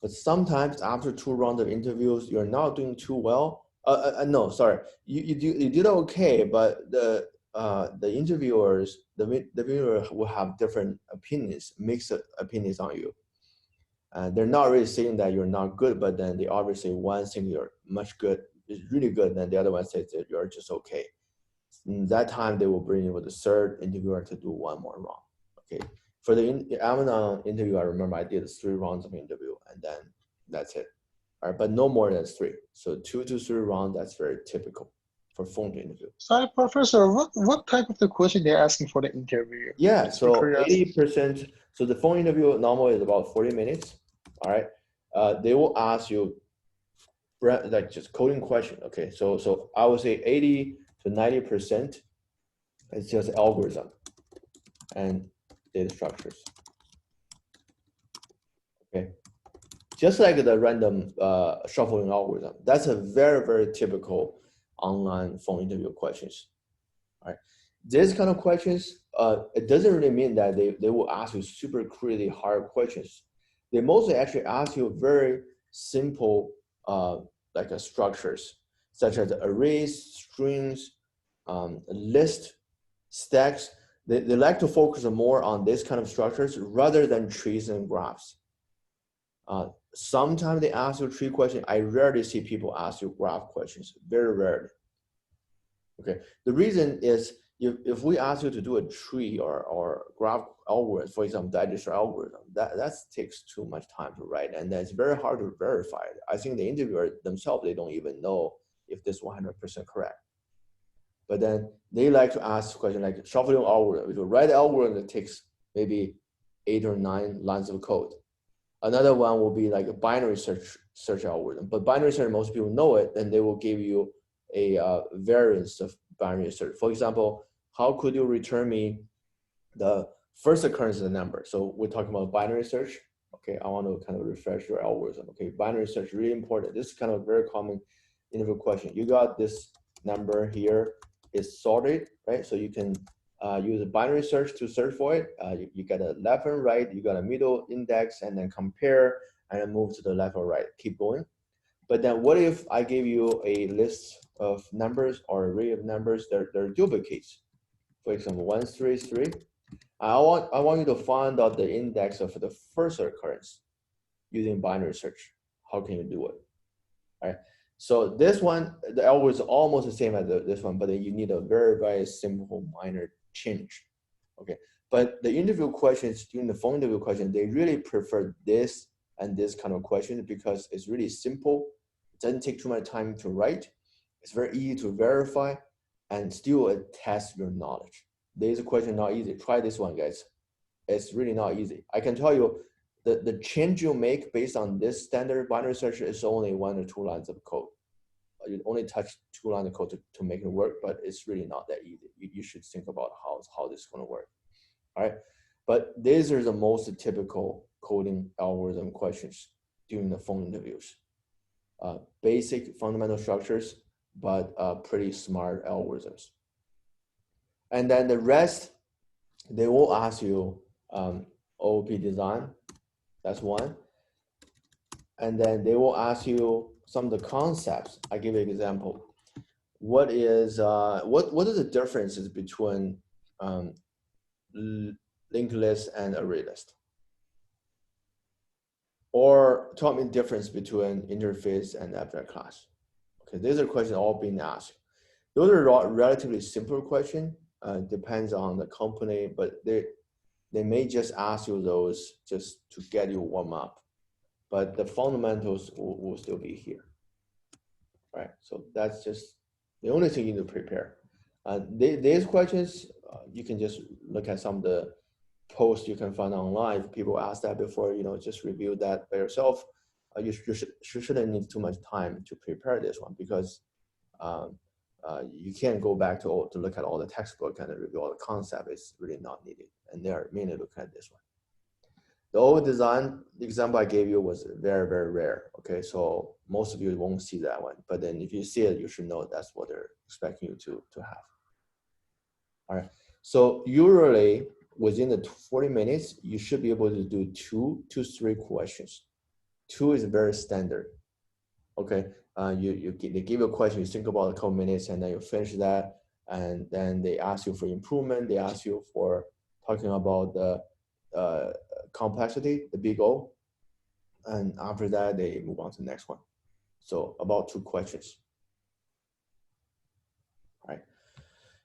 But sometimes after 2 rounds of interviews, you're not doing too well. No, sorry, you did okay, but the interviewer will have different opinions, mixed opinions on you. They're not really saying that you're not good, but then they obviously one thing you're much good is really good, then the other one says that you're just okay. In that time, they will bring you with the third interviewer to do one more round. Okay. For the Amazon interview, I remember I did 3 rounds of interview, and then that's it. All right, but no more than 3. So 2 to 3 rounds, that's very typical for phone interview. So, Professor, what type of the question they're asking for the interview? Yeah, so 80%. So the phone interview normally is about 40 minutes. All right, they will ask you like just coding question. Okay, so I would say 80 to 90% is just algorithm and data structures. Okay, just like the random shuffling algorithm. That's a very, very typical online phone interview questions. All right, this kind of questions, it doesn't really mean that they will ask you super crazy hard questions. They mostly actually ask you very simple like structures, such as arrays, strings, list, stacks. They like to focus more on this kind of structures rather than trees and graphs. Sometimes they ask you tree questions. I rarely see people ask you graph questions, very rarely. Okay, the reason is if we ask you to do a tree or graph algorithm, for example, digester algorithm, that takes too much time to write, and that's very hard to verify. I think the interviewer themselves, they don't even know if this 100% correct. But then they like to ask questions like shuffling algorithm. If you write the algorithm, it takes maybe 8 or 9 lines of code. Another one will be like a binary search algorithm. But binary search, most people know it, and they will give you a variance of binary search. For example, how could you return me the first occurrence of the number? So we're talking about binary search. Okay, I want to kind of refresh your algorithm. Okay, binary search really important. This is kind of a very common interview question. You got this number here is sorted, right? So you can use a binary search to search for it. You got a left and right, you got a middle index, and then compare and then move to the left or right. Keep going. But then what if I give you a list of numbers or array of numbers that are duplicates? For example, 1, 3, 3. I want you to find out the index of the first occurrence using binary search. How can you do it? All right. So this one, the algorithm is almost the same as this one, but then you need a very, very simple minor change. Okay. But the interview questions, during the phone interview question, they really prefer this and this kind of question because it's really simple. It doesn't take too much time to write. It's very easy to verify, and still it tests your knowledge. There's a question not easy. Try this one, guys. It's really not easy. I can tell you the change you make based on this standard binary search is only 1 or 2 lines of code. You only touch 2 lines of code to make it work, but it's really not that easy. You should think about how this is going to work. All right. But these are the most typical coding algorithm questions during the phone interviews. Basic fundamental structures, but pretty smart algorithms. And then the rest, they will ask you OOP design. That's one. And then they will ask you some of the concepts. I give you an example. What is the differences between linked list and array list? Or tell me the difference between interface and abstract class. Okay, these are questions all being asked. Those are relatively simple questions. Depends on the company, but they may just ask you those just to get you warm up. But the fundamentals will still be here, right? So that's just the only thing you need to prepare. These questions, you can just look at some of the posts you can find online. If people ask that before, just review that by yourself. You shouldn't need too much time to prepare this one because you can't go back to look at all the textbook and review all the concept. It's really not needed. And they are mainly looking at this one. The old design example I gave you was very, very rare. Okay, so most of you won't see that one. But then if you see it, you should know that's what they're expecting you to have. All right, so usually within the 40 minutes, you should be able to do 2 to 3 questions. 2 is very standard. Okay, they give you a question, you think about a couple minutes, and then you finish that, and then they ask you for improvement. They ask you for talking about the complexity, the big O. and after that, they move on to the next one. So about 2 questions. Right.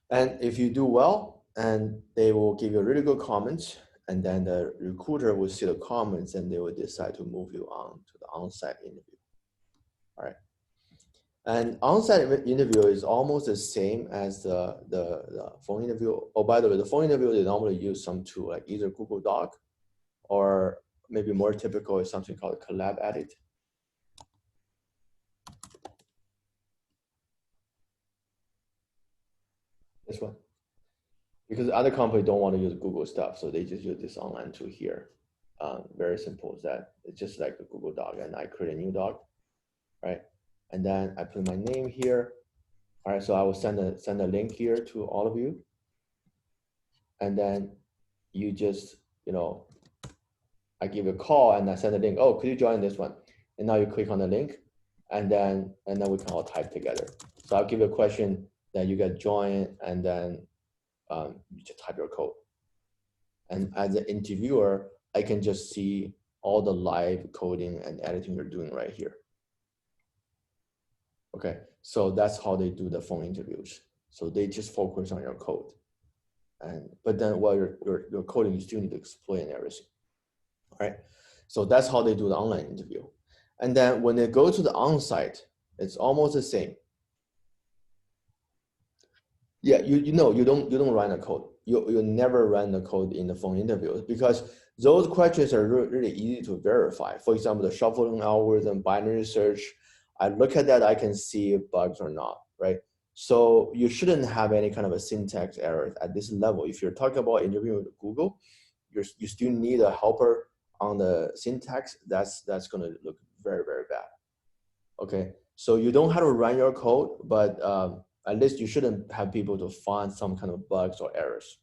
And if you do well, and they will give you really good comments, and then the recruiter will see the comments and they will decide to move you on to the on-site interview. All right. And on-site interview is almost the same as the phone interview. Oh, by the way, the phone interview, they normally use some tool like either Google Doc, or maybe more typical is something called Collab Edit. This one. Because other companies don't want to use Google stuff, so they just use this online tool here. Very simple as that. It's just like a Google Doc, and I create a new doc, right? And then I put my name here. All right, so I will send a link here to all of you. And then you just, I give a call and I send a link. Oh, could you join this one? And now you click on the link, and then we can all type together. So I'll give you a question that you get join, and then you just type your code. And as an interviewer, I can just see all the live coding and editing you're doing right here. Okay, so that's how they do the phone interviews. So they just focus on your code. But then while you're coding, you still need to explain everything. All right, so that's how they do the online interview. And then when they go to the on-site, it's almost the same. Yeah, you don't run a code. You never run the code in the phone interview, because those questions are really easy to verify. For example, the shuffling algorithm, binary search, I look at that, I can see if bugs or not, right? So you shouldn't have any kind of a syntax error at this level. If you're talking about interviewing with Google, you still need a helper on the syntax. That's going to look very, very bad. Okay, so you don't have to run your code, but at least you shouldn't have people to find some kind of bugs or errors.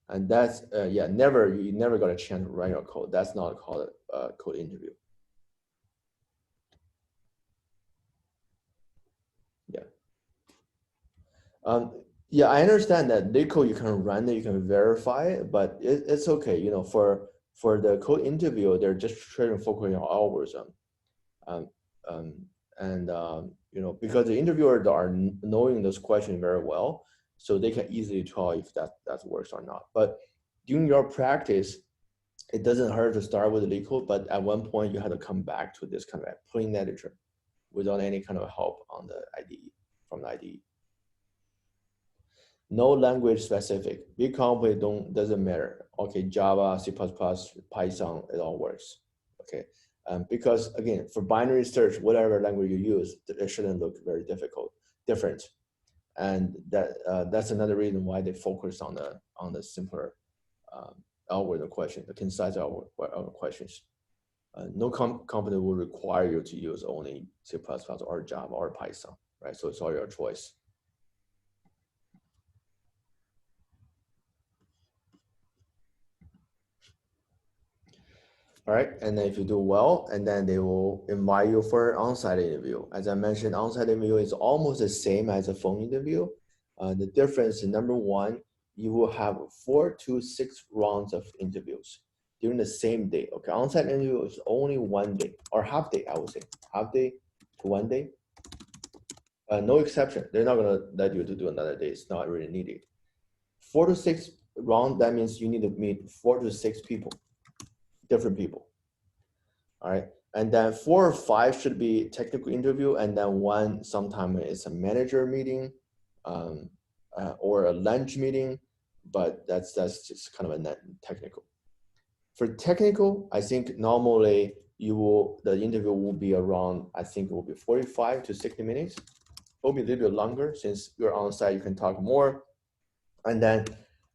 And that's, you never got a chance to run your code. That's not called a code interview. Yeah. Yeah, I understand that LeetCode, you can run it, you can verify it, but it's okay. For the code interview, they're just trying to focus on algorithm. Because the interviewers are knowing those questions very well, so they can easily tell if that works or not. But during your practice, it doesn't hurt to start with LeetCode, but at one point you have to come back to this kind of plain editor without any kind of help on the IDE, from the IDE. No language specific. Big company doesn't matter. Okay, Java, C++, Python, it all works. Okay. Because again, for binary search, whatever language you use, it shouldn't look very different, and that's another reason why they focus on the simpler algorithm question, the concise algorithm questions. No company will require you to use only C++ or Java or Python, right? So it's all your choice. All right, and then if you do well, and then they will invite you for an on-site interview. As I mentioned, on-site interview is almost the same as a phone interview. The difference is, number one, you will have 4 to 6 rounds of interviews during the same day. Okay, on-site interview is only 1 day, or half day, I would say. Half day to 1 day. No exception. They're not gonna let you to do another day. It's not really needed. 4 to 6 rounds, that means you need to meet 4 to 6 people. Different people. All right, and then 4 or 5 should be technical interview, and then 1 sometime it's a manager meeting, or a lunch meeting, but that's just kind of a technical. For technical, I think normally the interview will be around, I think it will be 45 to 60 minutes. It will be a little bit longer since you're on site, you can talk more, and then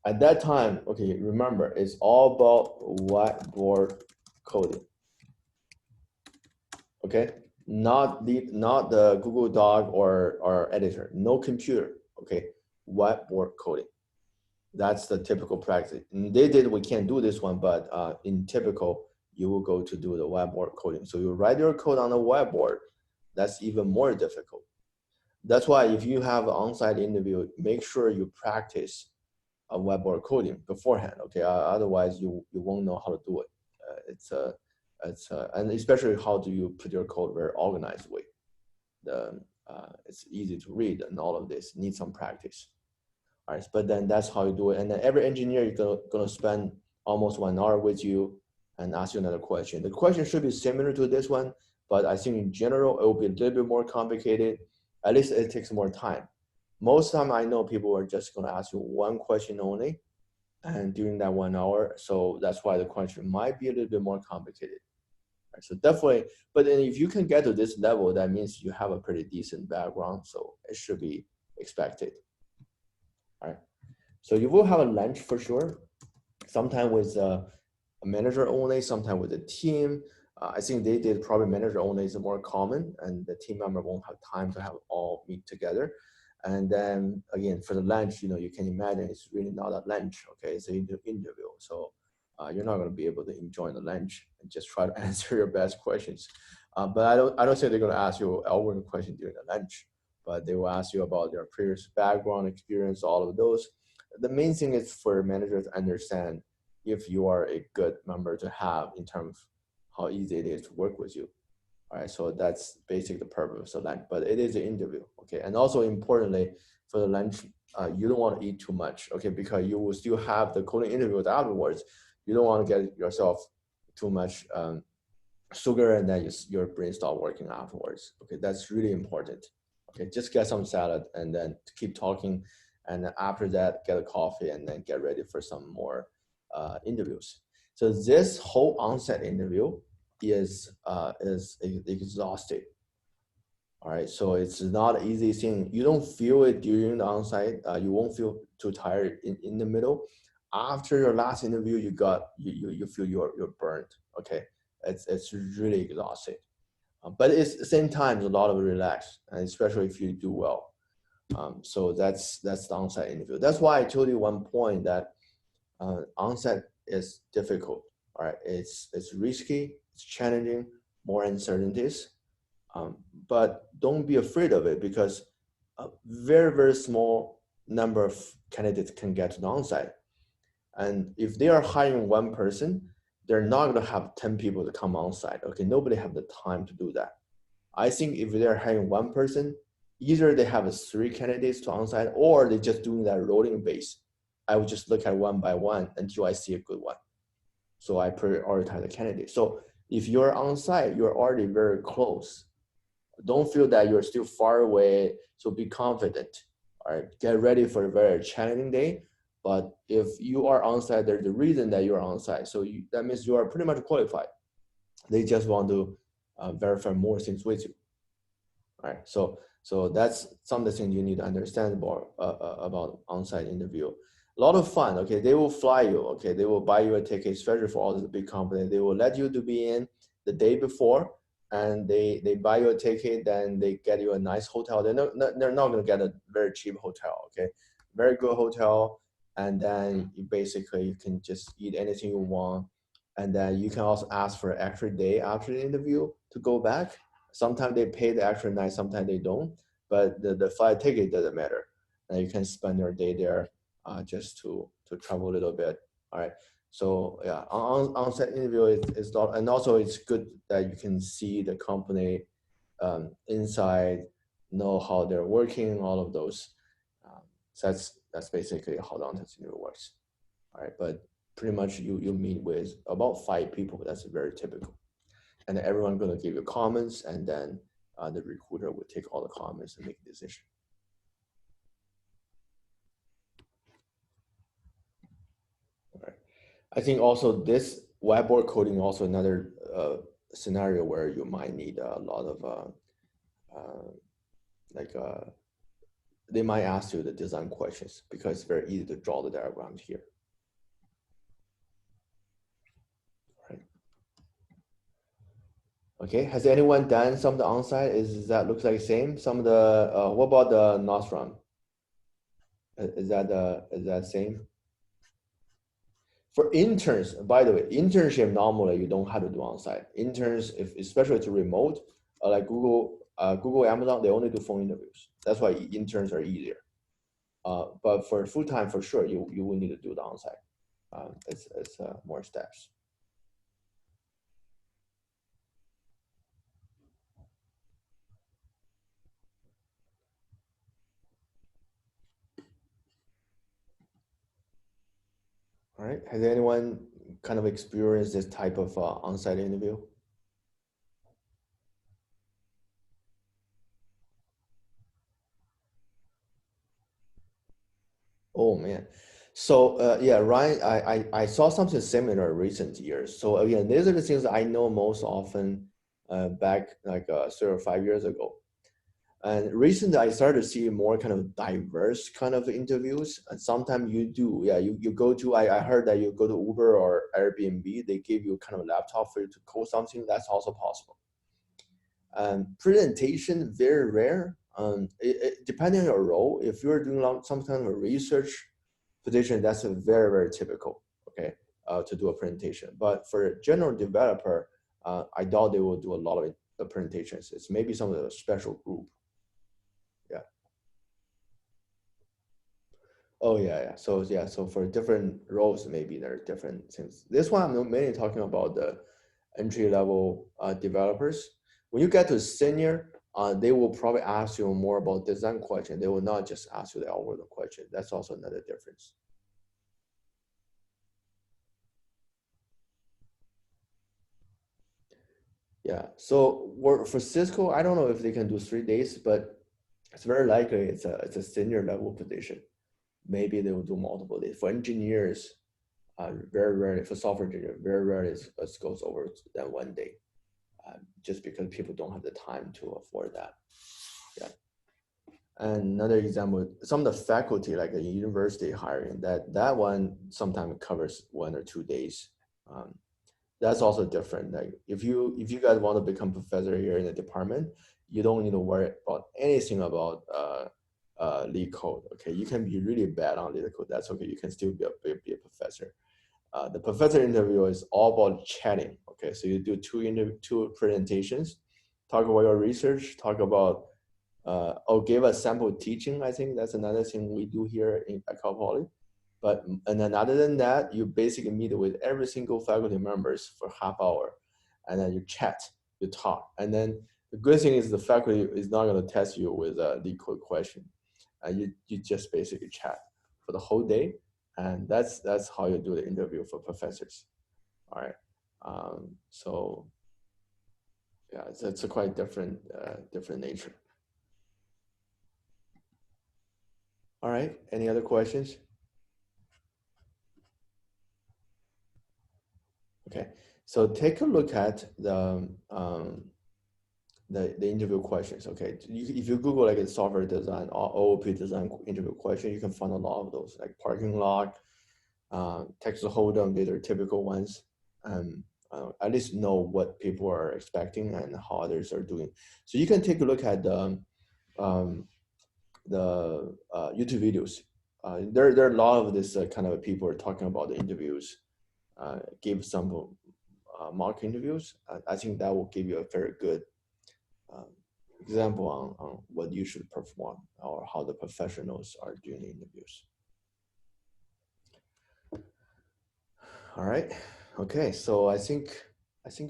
at that time, okay, remember, it's all about whiteboard coding. Okay, not the Google Doc or editor, no computer. Okay, whiteboard coding. That's the typical practice. And we can't do this one, but in typical, you will go to do the whiteboard coding. So you write your code on the whiteboard. That's even more difficult. That's why if you have an on-site interview, make sure you practice a whiteboard coding beforehand. Okay, otherwise you won't know how to do it. It's and especially how do you put your code very organized way. It's easy to read, and all of this needs some practice. All right, but then that's how you do it. And then every engineer is gonna spend almost 1 hour with you and ask you another question. The question should be similar to this one, but I think in general, it will be a little bit more complicated. At least it takes more time. Most time I know people are just gonna ask you one question only, and during that 1 hour, so that's why the question might be a little bit more complicated. Right, so definitely, but then if you can get to this level, that means you have a pretty decent background, so it should be expected. All right, so you will have a lunch for sure, sometime with a manager only, sometime with a team. I think they did probably manager only is more common, and the team member won't have time to have all meet together. And then again, for the lunch, you can imagine it's really not a lunch, okay? It's an interview, so you're not going to be able to enjoy the lunch and just try to answer your best questions. But I don't think they're going to ask you an question during the lunch, but they will ask you about your previous background, experience, all of those. The main thing is for managers to understand if you are a good member to have in terms of how easy it is to work with you. All right, so that's basically the purpose of lunch, but it is an interview, okay? And also importantly, for the lunch, you don't want to eat too much, okay? Because you will still have the coding interview afterwards. You don't want to get yourself too much sugar and then your brain start working afterwards, okay? That's really important, okay? Just get some salad and then keep talking, and then after that, get a coffee and then get ready for some more interviews. So this whole on-site interview is exhausting. All right, so it's not an easy thing. You don't feel it during the on-site. You won't feel too tired in the middle. After your last interview, you feel you're burnt. Okay, it's really exhausting. But it's at the same time a lot of relax, and especially if you do well. So that's the on-site interview. That's why I told you one point that on-site is difficult. All right, it's risky, it's challenging, more uncertainties, but don't be afraid of it, because a very small number of candidates can get to the on-site, and if they are hiring one person, they're not going to have 10 people to come on-site. Okay, nobody have the time to do that. I think if they're hiring one person, either they have 3 candidates to on-site, or they're just doing that rolling base. I would just look at one by one until I see a good one. So I prioritize the candidate. So if you're on site, you're already very close. Don't feel that you're still far away. So be confident. All right, get ready for a very challenging day. But if you are on site, there's a reason that you're on site. So that means you are pretty much qualified. They just want to verify more things with you. All right, so that's some of the things you need to understand about on-site interview. A lot of fun, okay? They will fly you, okay? They will buy you a ticket, especially for all the big companies. They will let you to be in the day before, and they buy you a ticket, then they get you a nice hotel. They're not gonna get a very cheap hotel, okay? Very good hotel, and then you can just eat anything you want, and then you can also ask for an extra day after the interview to go back. Sometimes they pay the extra night, sometimes they don't, but the flight ticket doesn't matter. And you can spend your day there just to travel a little bit. All right. So yeah, on-site interview is not, and also it's good that you can see the company inside, know how they're working, all of those. So that's basically how the on-site interview works. All right, but pretty much you meet with about 5 people. That's very typical. And everyone's going to give you comments, and then the recruiter will take all the comments and make a decision. All right. I think also this whiteboard coding also another scenario where you might need a lot of they might ask you the design questions, because it's very easy to draw the diagrams here. Okay, has anyone done some of the on-site? Is that looks like the same? Some of the what about the Nostrum? Is that same? For interns, by the way, internship normally you don't have to do on-site. Interns, especially to remote, like Google, Amazon, they only do phone interviews. That's why interns are easier. But for full-time, for sure, you will need to do the on-site. It's more steps. All right. Has anyone kind of experienced this type of on-site interview? Oh man. So yeah, Ryan, I saw something similar recent years. So again, these are the things I know most often back like 3 or 5 years ago. And recently I started to see more kind of diverse kind of interviews. And sometimes you do, yeah, you go to, I heard that you go to Uber or Airbnb, they give you kind of a laptop for you to code something. That's also possible. Presentation, very rare. Depending on your role, if you're doing some kind of a research position, that's a very, very typical, okay, to do a presentation. But for a general developer, I doubt they will do a lot of the presentations. It's maybe some of the special group. Yeah. Oh yeah. So for different roles, maybe there are different things. This one I'm mainly talking about the entry level developers. When you get to senior, they will probably ask you more about design question. They will not just ask you the algorithm question. That's also another difference. Yeah, so for Cisco, I don't know if they can do 3 days, but it's very likely it's a senior level position. Maybe they will do multiple days. For engineers, very rarely, for software engineer, very rarely it goes over than 1 day, just because people don't have the time to afford that. Yeah. And another example, some of the faculty, like a university hiring, that one sometimes covers 1 or 2 days. That's also different. Like if you guys want to become professor here in the department, you don't need to worry about anything about lead code. Okay, you can be really bad on lead code. That's okay. You can still be a professor. The professor interview is all about chatting. Okay, so you do two presentations, talk about your research, talk about or give a sample teaching. I think that's another thing we do here at Cal Poly. And then other than that, you basically meet with every single faculty members for half hour, and then you chat, you talk. And then the good thing is the faculty is not going to test you with a lead code question. You just basically chat for the whole day, and that's how you do the interview for professors. All right. So yeah, it's a quite different nature. All right. Any other questions? Okay, so take a look at the interview questions. Okay, if you Google like a software design or OOP design interview question, you can find a lot of those, like parking lot, text hold'em. These are typical ones. At least know what people are expecting and how others are doing. So you can take a look at the YouTube videos. There are a lot of this kind of people are talking about the interviews. Give some mock interviews. I think that will give you a very good example on what you should perform or how the professionals are doing the interviews. All right. Okay. So I think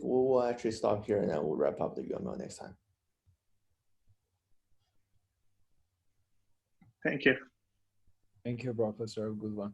we'll actually stop here and then we'll wrap up the UML next time. Thank you. Thank you, Professor. Good one.